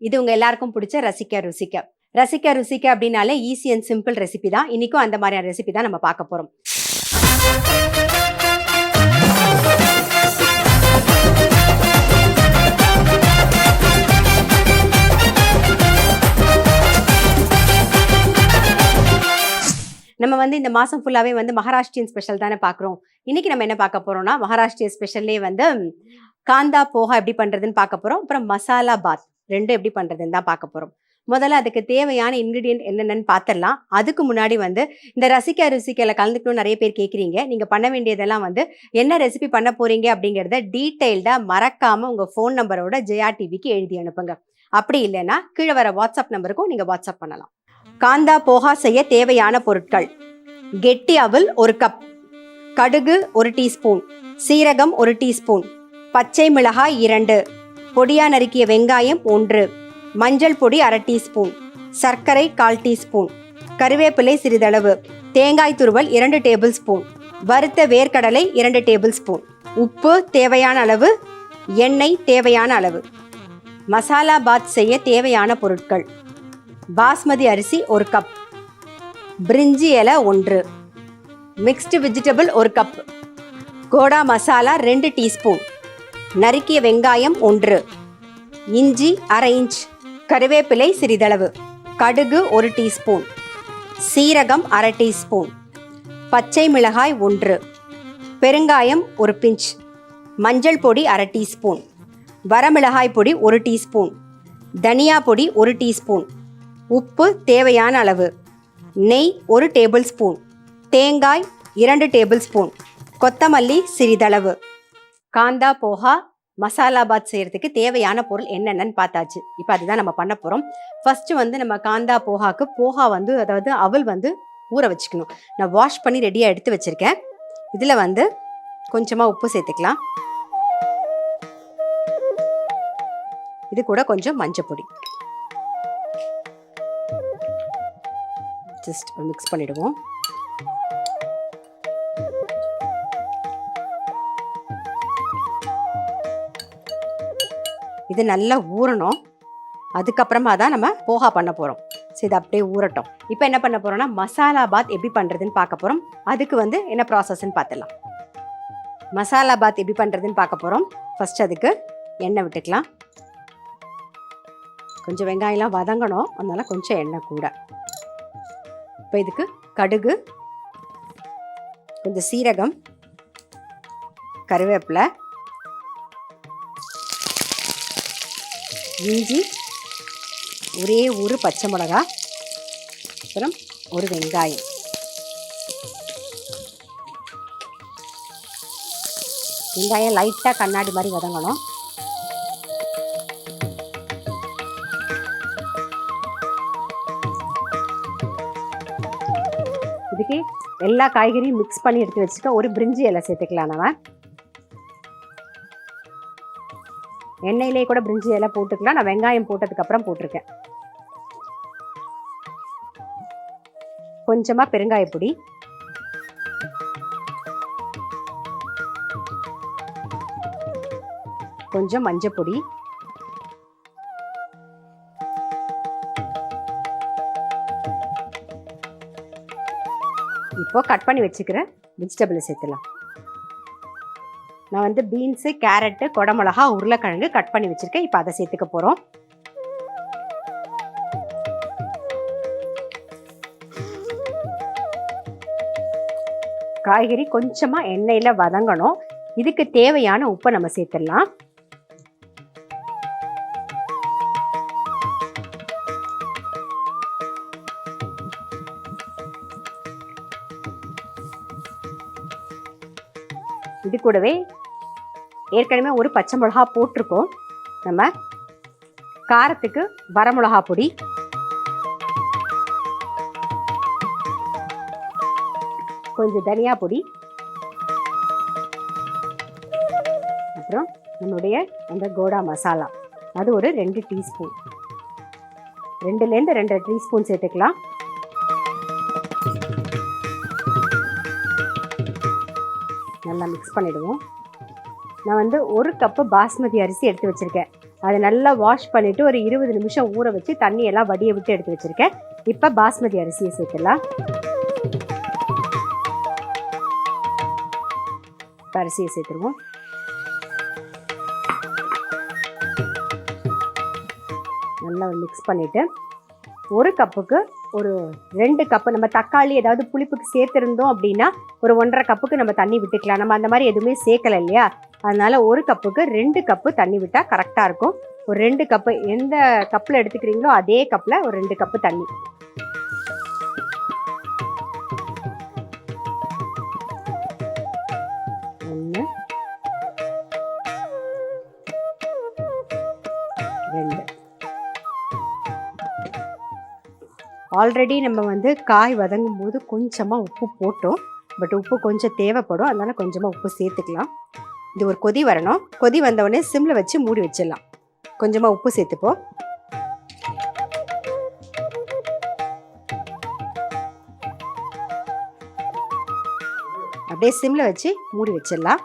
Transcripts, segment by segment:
இது உங்க எல்லாருக்கும் பிடிச்ச ரசிக்க ருசிக்க. ரசிக்க ருசிக்க அப்படின்னாலே ஈஸி அண்ட் சிம்பிள் ரெசிபி தான். இன்னைக்கும் அந்த மாதிரியான ரெசிபி தான் நம்ம பார்க்க போறோம். நம்ம இந்த மாசம் ஃபுல்லாவே மகாராஷ்டிரியன் ஸ்பெஷல் தானே பார்க்குறோம். இன்னைக்கு நம்ம என்ன பார்க்க போறோம்னா மகாராஷ்டிரிய ஸ்பெஷல்லே காந்தா போஹா எப்படி பண்றதுன்னு பார்க்க போறோம். அப்புறம் மசாலா பாத் ரெண்டும் எப்படி பண்றதுன்னு தான் பார்க்க போறோம். முதல்ல அதுக்கு தேவையான இன்கிரீடியன்ட் என்னென்னு பார்த்துடலாம். அதுக்கு முன்னாடி இந்த ரசிக்க ருசிக்கல கலந்துக்கணும்னு நிறைய பேர் கேட்குறீங்க. நீங்க பண்ண வேண்டியதெல்லாம் என்ன ரெசிபி பண்ண போறீங்க அப்படிங்கிறத டீட்டெயில்டா மறக்காம உங்க ஃபோன் நம்பரோட ஜெயா டிவிக்கு எழுதி அனுப்புங்க. அப்படி இல்லைன்னா கீழே வர வாட்ஸ்அப் நம்பருக்கும் நீங்க வாட்ஸ்அப் பண்ணலாம். காந்தா போஹா செய்ய தேவையான பொருட்கள்: கெட்டி அவல் 1 கப், கடுகு 1 டீஸ்பூன், சீரகம் 1 டீஸ்பூன், பச்சை மிளகாய் 2, பொடியா நறுக்கிய வெங்காயம் 1, மஞ்சள் பொடி 1/2 டீஸ்பூன், சர்க்கரை 1/4 டீஸ்பூன், கருவேப்பிலை சிறிதளவு, தேங்காய் துருவல் 2 டேபிள் ஸ்பூன், வறுத்த வேர்க்கடலை 2 டேபிள் ஸ்பூன், உப்பு தேவையான அளவு, எண்ணெய் தேவையான அளவு. மசாலா பாத் செய்ய தேவையான பொருட்கள்: பாஸ்மதி அரிசி 1 கப், பிரிஞ்சி இலை 1, மிக்ஸ்டு வெஜிடபிள் 1 கப், கோடா மசாலா 2 டீஸ்பூன், நறுக்கிய வெங்காயம் 1, இஞ்சி 1/2 இன்ச், கருவேப்பிலை சிறிதளவு, கடுகு 1 டீஸ்பூன், சீரகம் 1/2 டீஸ்பூன், பச்சை மிளகாய் 1, பெருங்காயம் 1 பிஞ்ச், மஞ்சள் பொடி 1/2 டீஸ்பூன், வரமிளகாய் பொடி 1 டீஸ்பூன், தனியா பொடி 1 டீஸ்பூன், உப்பு தேவையான அளவு, நெய் 1 டேபிள் ஸ்பூன், தேங்காய் 2 டேபிள் ஸ்பூன், கொத்தமல்லி சிறிதளவு. காந்தா போஹா மசாலா பாத் செய்யறதுக்கு தேவையான பொருள் என்னென்னு பார்த்தாச்சு. இப்போ அதுதான் நம்ம பண்ண போகிறோம். ஃபர்ஸ்ட் நம்ம காந்தா போஹாக்கு போஹா அதாவது அவல் ஊற வச்சுக்கணும். நான் வாஷ் பண்ணி ரெடியாக எடுத்து வச்சுருக்கேன். இதில் கொஞ்சமாக உப்பு சேர்த்துக்கலாம். இது கூட கொஞ்சம் மஞ்சள் பொடி ஜஸ்ட் மிக்ஸ் பண்ணிடுவோம். இது நல்லா ஊறணும். அதுக்கப்புறமா தான் நம்ம போஹா பண்ண போகிறோம். சரி, இது அப்படியே ஊறட்டும். இப்போ என்ன பண்ண போகிறோம்னா மசாலா பாத் எப்படி பண்ணுறதுன்னு பார்க்க போகிறோம். அதுக்கு என்ன ப்ராசஸ்ன்னு பார்த்துடலாம். மசாலா பாத் எப்படி பண்ணுறதுன்னு பார்க்க போகிறோம். ஃபஸ்ட் அதுக்கு எண்ணெய் விட்டுக்கலாம். கொஞ்சம் வெங்காயம்லாம் வதங்கணும், அதனால கொஞ்சம் எண்ணெய் கூட. இப்போ இதுக்கு கடுகு, கொஞ்சம் சீரகம், கருவேப்பிலை, இஞ்சி, ஒரே ஒரு பச்சை மிளகா, அப்புறம் ஒரு வெங்காயம். வெங்காயம் லைட்டாக கண்ணாடி மாதிரி வதங்கணும். இதுக்கு எல்லா காய்கறியும் மிக்ஸ் பண்ணி எடுத்து வச்சுக்க. ஒரு பிரிஞ்சி இலை சேர்த்துக்கலாம். நம்ம எண்ணெயிலே கூட பிரிஞ்சி இலை போட்டுக்கலாம். நான் வெங்காயம் போட்டதுக்கப்புறம் போட்டிருக்கேன். கொஞ்சமாக பெருங்காயப்பொடி, கொஞ்சம் மஞ்சள் பொடி, இப்போ கட் பண்ணி வச்சுக்கிற வெஜிடபிளை சேர்த்துலாம். நான் பீன்ஸு, கேரட்டு, கொடமிளகா, உருளைக்கிழங்கு கட் பண்ணி வச்சுருக்கேன். இப்போ அதை சேர்த்துக்க போகிறோம். காய்கறி கொஞ்சமாக எண்ணெயில் வதங்கணும். இதுக்கு தேவையான உப்பை நம்ம சேர்த்துடலாம். இது கூடவே ஏற்கனவே ஒரு பச்சை மிளகா போட்டிருக்கோம். நம்ம காரத்துக்கு வரமிளகா பொடி, கொஞ்சம் தனியா பொடி, அப்புறம் நம்மளுடைய அந்த கோடா மசாலா அது ஒரு 2 டீஸ்பூன், 2லேருந்து 2.5 டீஸ்பூன் சேர்த்துக்கலாம். நல்லா மிக்ஸ் பண்ணிடுவோம். நான் 1 கப்பு பாஸ்மதி அரிசி எடுத்து வச்சுருக்கேன். அதை நல்லா வாஷ் பண்ணிவிட்டு ஒரு 20 நிமிஷம் ஊற வச்சு தண்ணியெல்லாம் வடிய விட்டு எடுத்து வச்சுருக்கேன். இப்போ பாஸ்மதி அரிசியை சேர்த்துடலாம். அரிசியை சேர்த்துருவோம். நல்லா மிக்ஸ் பண்ணிவிட்டு ஒரு கப்புக்கு ஒரு 2 கப்பு நம்ம தக்காளி ஏதாவது புளிப்புக்கு சேர்த்துருந்தோம் அப்படின்னா ஒரு 1.5 கப்புக்கு நம்ம தண்ணி விட்டுக்கலாம். நம்ம அந்த மாதிரி எதுவுமே சேர்க்கலை இல்லையா, அதனால் ஒரு கப்புக்கு 2 கப்பு தண்ணி விட்டால் கரெக்டாக இருக்கும். ஒரு 2 கப்பு எந்த கப்பில் எடுத்துக்கிறீங்களோ அதே கப்பில் ஒரு 2 கப்பு தண்ணி. ஆல்ரெடி நம்ம வந்து காய் வதங்கும் போது கொஞ்சமாக உப்பு போட்டோம். பட் உப்பு கொஞ்சம் தேவைப்படும், அதனால் கொஞ்சமாக உப்பு சேர்த்துக்கலாம். இது ஒரு கொதி வரணும். கொதி வந்தவுடனே சிம்மில் வச்சு மூடி வச்சிடலாம். கொஞ்சமாக உப்பு சேர்த்துப்போம். அப்படியே சிம்மில் வச்சு மூடி வச்சிடலாம்.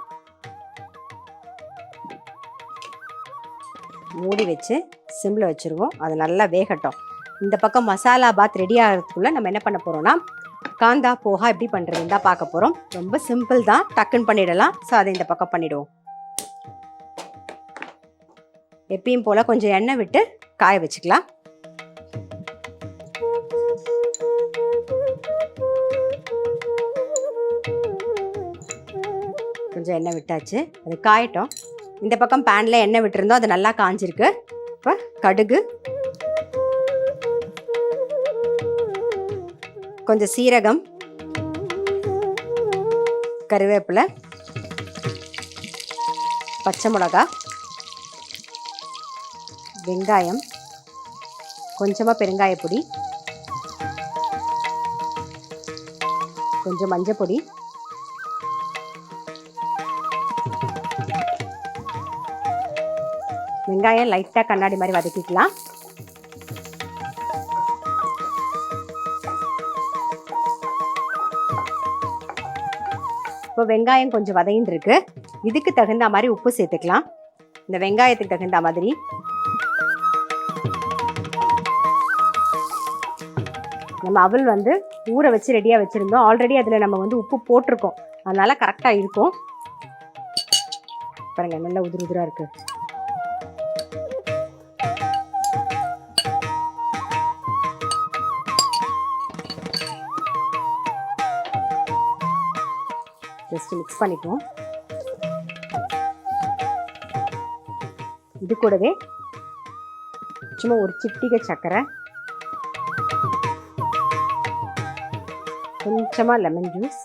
மூடி வச்சு சிம்மில் வச்சுருவோம். அது நல்லா வேகட்டும். இந்த பக்கம் மசாலா பாத் ரெடி ஆகிறதுக்குள்ளே நம்ம என்ன பண்ண போகிறோம்னா காந்தா போஹா எப்படி பண்ணுறதுன்னு தான் பார்க்க போகிறோம். ரொம்ப சிம்பிள் தான், டக்குன்னு பண்ணிடலாம். ஸோ அதை இந்த பக்கம் பண்ணிவிடுவோம். எப்பயும் போல் கொஞ்சம் எண்ணெய் விட்டு காய வச்சுக்கலாம். கொஞ்சம் எண்ணெய் விட்டாச்சு, அது காயட்டும். இந்த பக்கம் பேனில் எண்ணெய் விட்டுருந்தோம், அது நல்லா காஞ்சிருக்கு. இப்போ கடுகு, கொஞ்சம் சீரகம், கருவேப்பிலை, பச்சை மிளகா, வெங்காயம், கொஞ்சமாக பெருங்காயப்பொடி, கொஞ்சம் மஞ்சள் பொடி, வெங்காயம் லைட்டாக கண்ணாடி மாதிரி வதக்கிக்கலாம். இப்போ வெங்காயம் கொஞ்சம் வதங்கிட்டு இருக்கு. இதுக்கு தகுந்த மாதிரி உப்பு சேர்த்துக்கலாம். இந்த வெங்காயத்துக்கு தகுந்த மாதிரி. நம்ம அவல் வந்து ஊற வச்சு ரெடியாக வச்சுருந்தோம். ஆல்ரெடி அதில் நம்ம வந்து உப்பு போட்டிருக்கோம், அதனால் கரெக்டாக இருக்கும். பாருங்கள், நல்லா உதிர் உதிராக இருக்குது. ஜஸ்ட் மிக்ஸ் பண்ணிக்குவோம். இது கூடவே சும்மா ஒரு சிட்டிகை சர்க்கரை, கொஞ்சமாக லெமன் ஜூஸ்,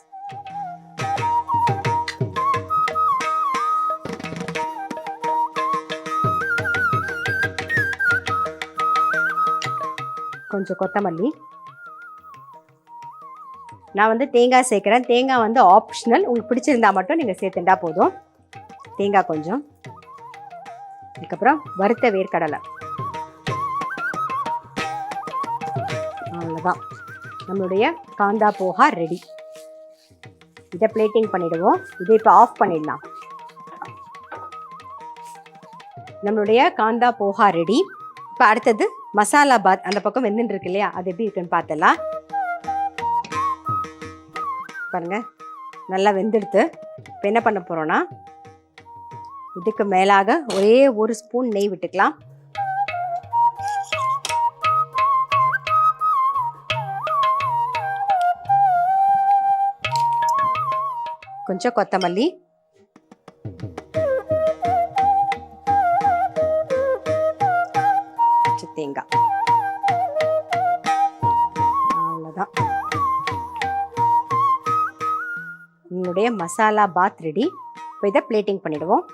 கொஞ்சம் கொத்தமல்லி. நான் வந்து தேங்காய் சேர்க்குறேன். தேங்காய் வந்து ஆப்ஷனல், உங்களுக்கு பிடிச்சிருந்தா மட்டும் நீங்கள் சேர்த்துட்டா போதும். தேங்காய் கொஞ்சம், அதுக்கப்புறம் வறுத்த வேர்க்கடலை. அவ்வளோதான், நம்மளுடைய காந்தா போஹா ரெடி. இதை பிளேட்டிங் பண்ணிவிடுவோம். இதை இப்போ ஆஃப் பண்ணிடலாம். நம்மளுடைய காந்தா போஹா ரெடி. இப்போ அடுத்தது மசாலா பாத் அந்த பக்கம் வெந்துட்டு இருக்கு இல்லையா, அது எப்படி இருக்குன்னு பார்த்துடலாம். பாருங்கள், நல்லா வெந்தெடுத்து. இப்போ என்ன பண்ண போகிறோன்னா இதுக்கு மேலாக ஒரே ஒரு ஸ்பூன் நெய் விட்டுக்கலாம். கொஞ்சம் கொத்தமல்லி, தேங்காய். அவ்வளோதான், உங்களுடைய மசாலா பாத் ரெடி. இப்போ இதை பிளேட்டிங் பண்ணிடுவோம்.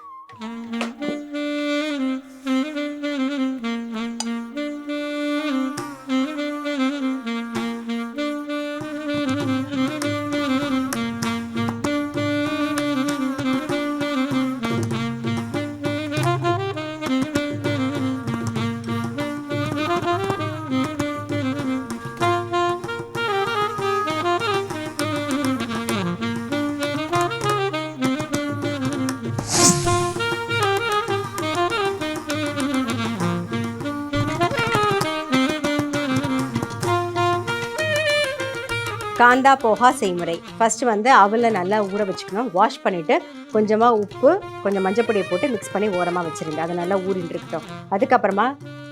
காந்தா போஹா செய்முறை. ஃபர்ஸ்ட் வந்து அவலை நல்லா ஊற வச்சுக்கணும். வாஷ் பண்ணிவிட்டு கொஞ்சமாக உப்பு கொஞ்சம் மஞ்சப்பொடியை போட்டு மிக்ஸ் பண்ணி ஓரமாக வச்சுருங்க. அது நல்லா ஊறிட்டு இருக்கட்டும். அதுக்கப்புறமா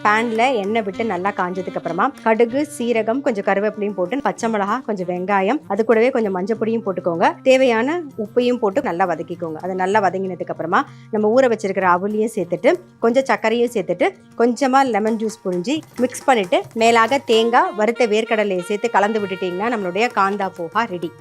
பேனில் எண்ணெய் விட்டு நல்லா காஞ்சதுக்கப்புறமா கடுகு சீரகம் கொஞ்சம் கருவேப்பிலையும் போட்டு பச்சை மிளகா கொஞ்சம் வெங்காயம் அது கூடவே கொஞ்சம் மஞ்சப்பொடியும் போட்டுக்கோங்க. தேவையான உப்பையும் போட்டு நல்லா வதக்கிக்கோங்க. அது நல்லா வதங்கினதுக்கப்புறமா நம்ம ஊற வச்சிருக்கிற அவலையும் சேர்த்துட்டு கொஞ்சம் சர்க்கரையும் சேர்த்துட்டு கொஞ்சமாக லெமன் ஜூஸ் புழிஞ்சி மிக்ஸ் பண்ணிவிட்டு மேலாக தேங்காய் வறுத்த வேர்க்கடலையை சேர்த்து கலந்து விட்டுட்டிங்கன்னா நம்மளுடைய காந்தா போஹா ரெடி.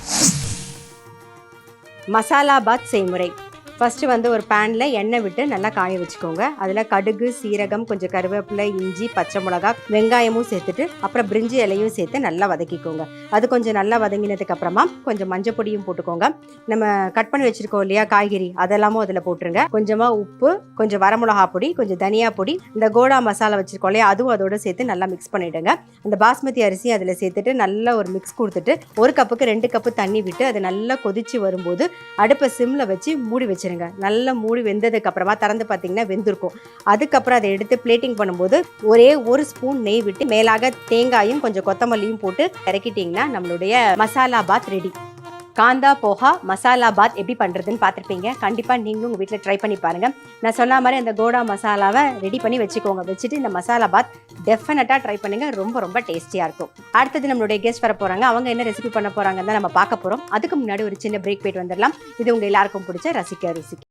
மசாலா பாத் செய்முறை. ஃபஸ்ட்டு வந்து ஒரு பேனில் எண்ணெய் விட்டு நல்லா காய வச்சுக்கோங்க. அதில் கடுகு சீரகம் கொஞ்சம் கருவேப்பிலை இஞ்சி பச்சை மிளகா வெங்காயமும் சேர்த்துட்டு அப்புறம் பிரிஞ்சி இலையும் சேர்த்து நல்லா வதக்கிக்கோங்க. அது கொஞ்சம் நல்லா வதங்கினதுக்கு அப்புறமா கொஞ்சம் மஞ்சப்பொடியும் போட்டுக்கோங்க. நம்ம கட் பண்ணி வச்சுருக்கோம் இல்லையா காய்கறி அதெல்லாமும் அதில் போட்டுருங்க. கொஞ்சமாக உப்பு கொஞ்சம் வரமிளகா பொடி கொஞ்சம் தனியா பொடி இந்த கோடா மசாலா வச்சுருக்கோம் இல்லையா அதுவும் அதோட சேர்த்து நல்லா மிக்ஸ் பண்ணிவிடுங்க. அந்த பாஸ்மதி அரிசி அதில் சேர்த்துட்டு நல்லா ஒரு மிக்ஸ் கொடுத்துட்டு 1 கப்புக்கு 2 கப்பு தண்ணி விட்டு அது நல்லா கொதிச்சு வரும்போது அடுப்பை சிம்மில் வச்சு மூடி வச்சிருங்க. நல்லா மூடி வெந்ததுக்கு அப்புறமா திறந்து பார்த்தீங்கன்னா வெந்திருக்கும். அதுக்கப்புறம் அதை எடுத்து பிளேட்டிங் பண்ணும்போது ஒரே 1 ஸ்பூன் நெய் விட்டு மேலாக தேங்காயும் கொஞ்சம் கொத்தமல்லியும் போட்டு இறக்கிட்டிங்கன்னா நம்மளுடைய மசாலா பாத் ரெடி. காந்தா போஹா மசாலா பாத் எப்படி பண்ணுறதுன்னு பார்த்துருப்பீங்க. கண்டிப்பாக நீங்களும் உங்கள் வீட்டில் ட்ரை பண்ணி பாருங்கள். நான் சொன்ன மாதிரி அந்த கோடா மசாலாவை ரெடி பண்ணி வச்சுக்கோங்க. வச்சுட்டு இந்த மசாலா பாத் டெஃபினட்டாக ட்ரை பண்ணுங்கள். ரொம்ப ரொம்ப டேஸ்டியாக இருக்கும். அடுத்தது நம்மளுடைய கெஸ்ட் வர போகிறாங்க. அவங்க என்ன ரெசிபி பண்ண போகிறாங்கன்னு தான் நம்ம பார்க்க போகிறோம். அதுக்கு முன்னாடி ஒரு சின்ன பிரேக் போயிட்டு வந்துடலாம். இது உங்கள் எல்லாருக்கும் பிடிச்ச ரசிக்க ருசிக்க.